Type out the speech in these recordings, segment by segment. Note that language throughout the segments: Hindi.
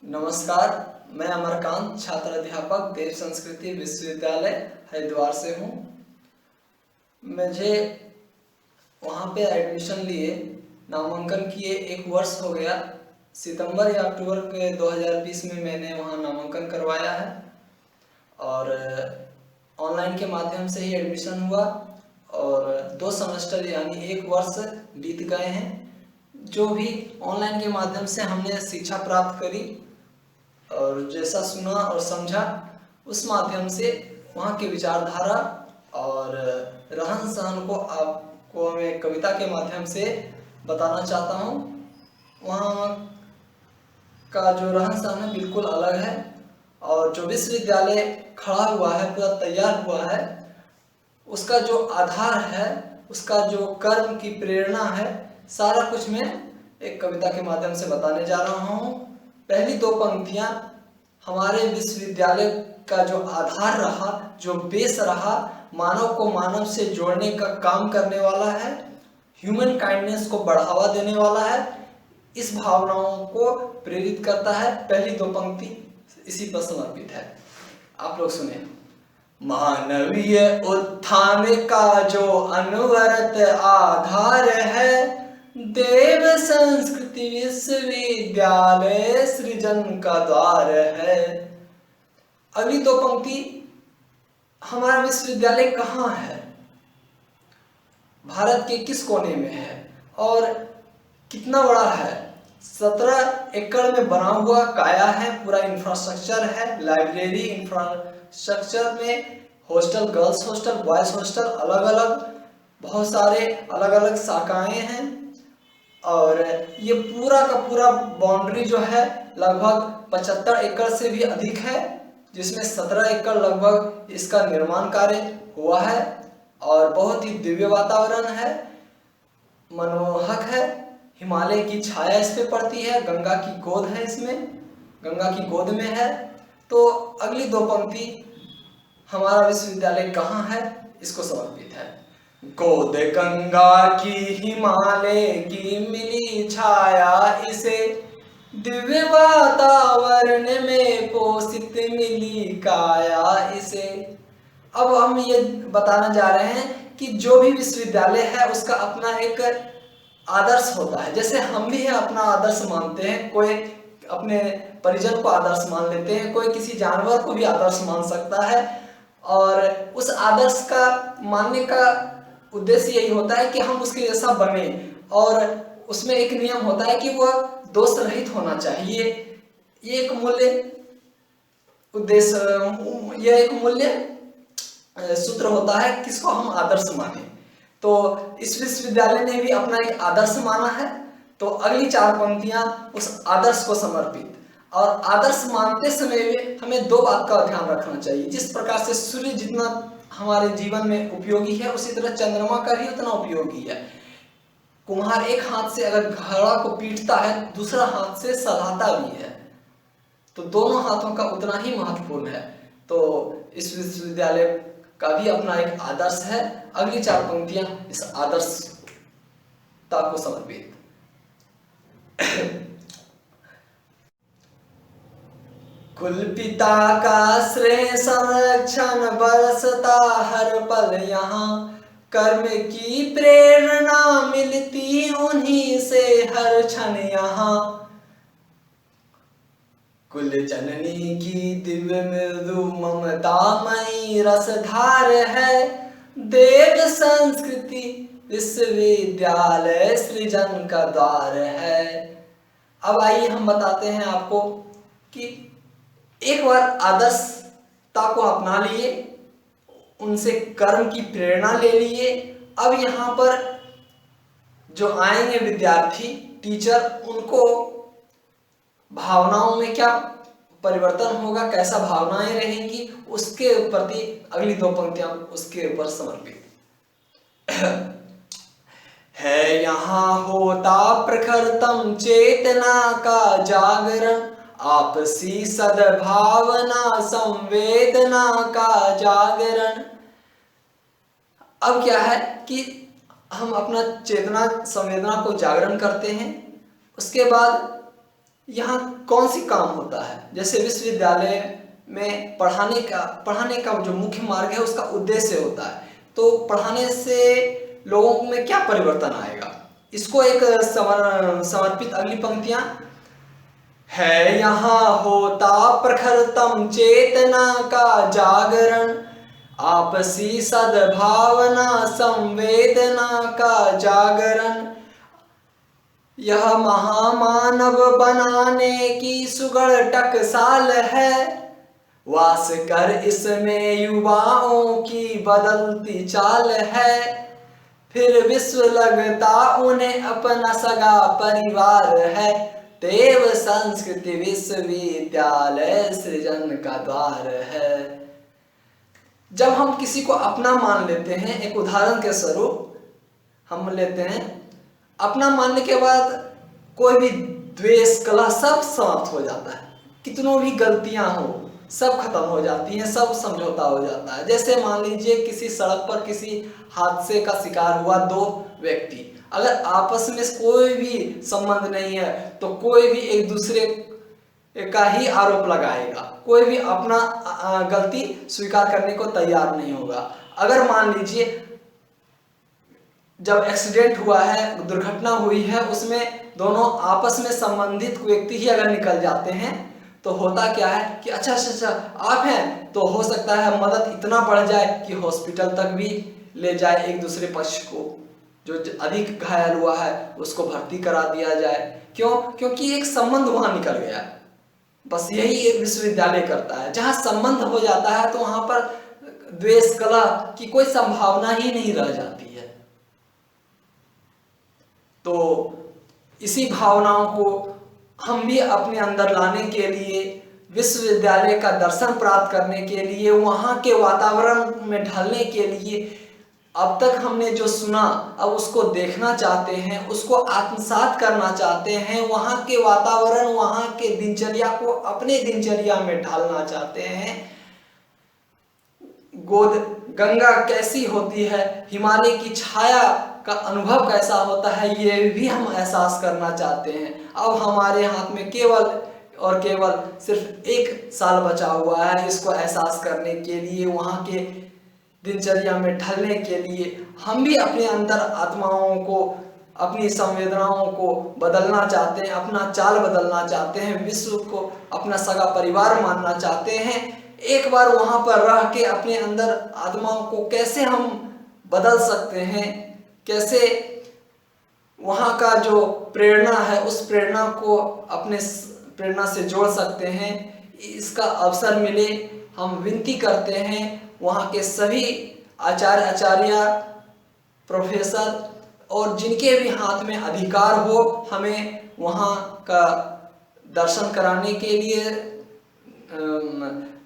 नमस्कार, मैं अमरकांत छात्र अध्यापक देव संस्कृति विश्वविद्यालय हरिद्वार से हूँ। मुझे वहाँ पे एडमिशन लिए नामांकन किए 1 वर्ष हो गया। सितंबर या अक्टूबर के 2020 में मैंने वहाँ नामांकन करवाया है और ऑनलाइन के माध्यम से ही एडमिशन हुआ और 2 सेमेस्टर यानी 1 वर्ष बीत गए हैं। जो भी ऑनलाइन के माध्यम से हमने शिक्षा प्राप्त करी और जैसा सुना और समझा उस माध्यम से वहाँ की विचारधारा और रहन सहन को आपको मैं कविता के माध्यम से बताना चाहता हूँ। वहाँ का जो रहन सहन है बिल्कुल अलग है और जो विश्वविद्यालय खड़ा हुआ है, पूरा तैयार हुआ है, उसका जो आधार है, उसका जो कर्म की प्रेरणा है, सारा कुछ मैं एक कविता के माध्यम से बताने जा रहा हूँ। पहली 2 पंक्तियाँ हमारे विश्वविद्यालय का जो आधार रहा, जो बेस रहा, मानव को मानव से जोड़ने का काम करने वाला है, ह्यूमन काइंडनेस को बढ़ावा देने वाला है, इस भावनाओं को प्रेरित करता है। पहली 2 पंक्ति इसी पर समर्पित है। आप लोग सुने। मानवीय उत्थान का जो अनवरत आधार है, देव संस्कृति विश्वविद्यालय सृजन का द्वार है। अगली 2 पंक्ति, हमारा विश्वविद्यालय कहाँ है, भारत के किस कोने में है और कितना बड़ा है। 17 एकड़ में बना हुआ काया है, पूरा इंफ्रास्ट्रक्चर है, लाइब्रेरी, इंफ्रास्ट्रक्चर में hostel, girls hostel, boys hostel, अलग अलग बहुत सारे अलग अलग शाखाएं हैं और ये पूरा का पूरा बाउंड्री जो है लगभग 75 एकड़ से भी अधिक है, जिसमें 17 एकड़ लगभग इसका निर्माण कार्य हुआ है और बहुत ही दिव्य वातावरण है, मनमोहक है। हिमालय की छाया इस पे पड़ती है, गंगा की गोद है, इसमें गंगा की गोद में है। तो अगली 2 पंक्ति हमारा विश्वविद्यालय कहाँ है, इसको समर्पित है। गोद गंगा की हिमालय की मिली छाया इसे, दिव्य वातावरण में पोषित मिली काया इसे। अब हम ये बताना जा रहे हैं कि जो भी विश्वविद्यालय है उसका अपना एक आदर्श होता है। जैसे हम भी अपना आदर्श मानते हैं, कोई अपने परिजन को आदर्श मान लेते हैं, कोई किसी जानवर को भी आदर्श मान सकता है और उस आदर्श का मानने का उद्देश्य यही होता है कि हम उसके जैसा बने और उसमें एक नियम होता है कि वह दोष रहित होना चाहिए। ये एक मूल्य उद्देश्य, यह एक मूल्य सूत्र होता है किसको हम आदर्श माने। तो इस विश्वविद्यालय ने भी अपना एक आदर्श माना है। तो अगली 4 पंक्तियां उस आदर्श को समर्पित। और आदर्श मानते समय भी हमें 2 बात का ध्यान रखना चाहिए। जिस प्रकार से सूर्य जितना हमारे जीवन में उपयोगी है, उसी तरह चंद्रमा का भी उतना उपयोगी है। कुम्हार एक हाथ से अगर घड़ा को पीटता है, दूसरा हाथ से सलाता भी है, तो दोनों हाथों का उतना ही महत्वपूर्ण है। तो इस विश्वविद्यालय का भी अपना एक आदर्श है। अगली 4 पंक्तियां इस आदर्शता को समर्पित। कुल पिता का श्रेय संरक्षण बरसता हर पल यहाँ, कर्म की प्रेरणा मिलती उन्हीं से हर क्षण यहाँ। कुल जननी की दिव्य मृदु ममतामयी रसधार है, देव संस्कृति विश्वविद्यालय सृजन का द्वार है। अब आइए हम बताते हैं आपको कि एक बार आदर्शता को अपना लिए, उनसे कर्म की प्रेरणा ले लिए, अब यहाँ पर जो आएंगे विद्यार्थी, टीचर, उनको भावनाओं में क्या परिवर्तन होगा, कैसा भावनाएं रहेंगी, उसके प्रति अगली 2 पंक्तियां उसके ऊपर समर्पित है। यहाँ होता प्रखरतम चेतना का जागरण, आपसी सद्भावना संवेदना का जागरण। अब क्या है कि हम अपना चेतना संवेदना को जागरण करते हैं। उसके बाद यहाँ कौन सी काम होता है। जैसे विश्वविद्यालय में पढ़ाने का जो मुख्य मार्ग है उसका उद्देश्य होता है। तो पढ़ाने से लोगों में क्या परिवर्तन आएगा, इसको एक समर्पित अगली पंक्तियां है। यहाँ होता प्रखरतम चेतना का जागरण, आपसी सद्भावना संवेदना का जागरण। यह महामानव बनाने की सुगढ़ टकसाल है, वास कर इसमें युवाओं की बदलती चाल है। फिर विश्व लगता उन्हें अपना सगा परिवार है, देव संस्कृति विश्वविद्यालय सृजन का द्वार है। जब हम किसी को अपना मान लेते हैं, एक उदाहरण के स्वरूप हम लेते हैं, अपना मानने के बाद कोई भी द्वेष कलह सब समाप्त हो जाता है, कितनों भी गलतियां हो सब खत्म हो जाती हैं, सब समझौता हो जाता है। जैसे मान लीजिए किसी सड़क पर किसी हादसे का शिकार हुआ दो व्यक्ति, अगर आपस में कोई भी संबंध नहीं है तो कोई भी एक दूसरे का ही आरोप लगाएगा, कोई भी अपना गलती स्वीकार करने को तैयार नहीं होगा। अगर मान लीजिए जब एक्सीडेंट हुआ है, दुर्घटना हुई है, उसमें दोनों आपस में संबंधित व्यक्ति ही अगर निकल जाते हैं तो होता क्या है कि अच्छा आप हैं, तो हो सकता है मदद इतना बढ़ जाए कि हॉस्पिटल तक भी ले जाए, एक दूसरे पक्ष को जो अधिक घायल हुआ है उसको भर्ती करा दिया जाए। क्यों? क्योंकि एक संबंध वहां निकल गया। बस यही एक विश्वविद्यालय करता है, जहां संबंध हो जाता है तो वहां पर द्वेष कलह की कोई संभावना ही नहीं रह जाती है। तो इसी भावनाओं को हम भी अपने अंदर लाने के लिए, विश्वविद्यालय का दर्शन प्राप्त करने के लिए, वहाँ के वातावरण में ढलने के लिए, अब तक हमने जो सुना अब उसको देखना चाहते हैं, उसको आत्मसात करना चाहते हैं, वहाँ के वातावरण, वहाँ के दिनचर्या को अपने दिनचर्या में ढालना चाहते हैं। गोद गंगा कैसी होती है, हिमालय की छाया का अनुभव कैसा होता है, ये भी हम एहसास करना चाहते हैं। अब हमारे हाथ में केवल और केवल सिर्फ 1 साल बचा हुआ है इसको एहसास करने के लिए, वहाँ के दिनचर्या में ढलने के लिए। हम भी अपने अंदर आत्माओं को, अपनी संवेदनाओं को बदलना चाहते हैं, अपना चाल बदलना चाहते हैं, विश्व को अपना सगा परिवार मानना चाहते हैं। एक बार वहां पर रह के अपने अंदर आत्माओं को कैसे हम बदल सकते हैं, कैसे वहां का जो प्रेरणा है उस प्रेरणा को अपने प्रेरणा से जोड़ सकते हैं, इसका अवसर मिले। हम विनती करते हैं वहाँ के सभी आचार्य आचार्य प्रोफेसर और जिनके भी हाथ में अधिकार हो हमें वहाँ का दर्शन कराने के लिए,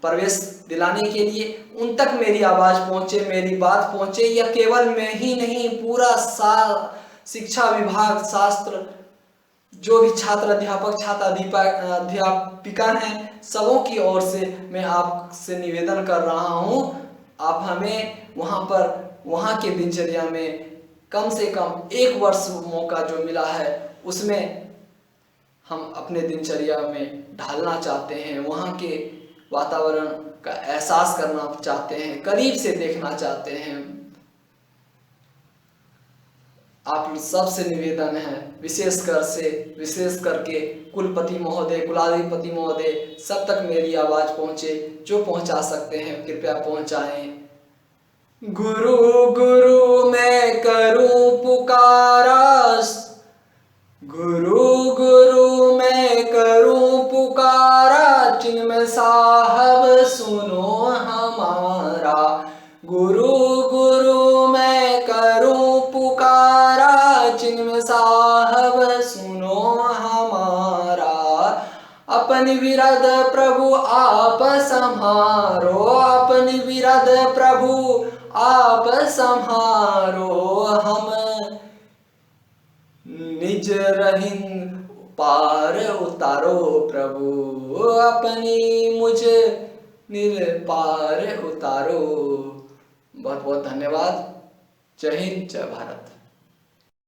प्रवेश दिलाने के लिए, उन तक मेरी आवाज़ पहुँचे, मेरी बात पहुँचे। या केवल मैं ही नहीं, पूरा शिक्षा विभाग, शास्त्र, जो भी छात्र अध्यापक, छात्र अध्यापिका हैं, सबों की ओर से मैं आपसे निवेदन कर रहा हूँ, आप हमें वहाँ पर, वहाँ के दिनचर्या में कम से कम 1 वर्ष मौका जो मिला है उसमें हम अपने दिनचर्या में ढालना चाहते हैं, वहाँ के वातावरण का एहसास करना चाहते हैं, करीब से देखना चाहते हैं। आप सबसे निवेदन है, विशेष करके कुलपति महोदय, कुलाधिपति महोदय, सब तक मेरी आवाज़ पहुँचे, जो पहुँचा सकते हैं कृपया पहुँचाएं। गुरु गुरु मैं करूं पुकारा, गुरु गुरु मैं करूं पुकारा, चिन्मय साहब सुनो हमारा। गुरु गुरु मैं करूं पुकारा, चिन्मय साहब सुनो हमारा। अपनी विरद प्रभु आप संहारो, अपनी विरद प्रभु आप संहारो। हम निज रहिन पार उतारो प्रभु, अपनी मुझ निर्पार उतारो। बहुत बहुत धन्यवाद। जय हिंद, जय भारत।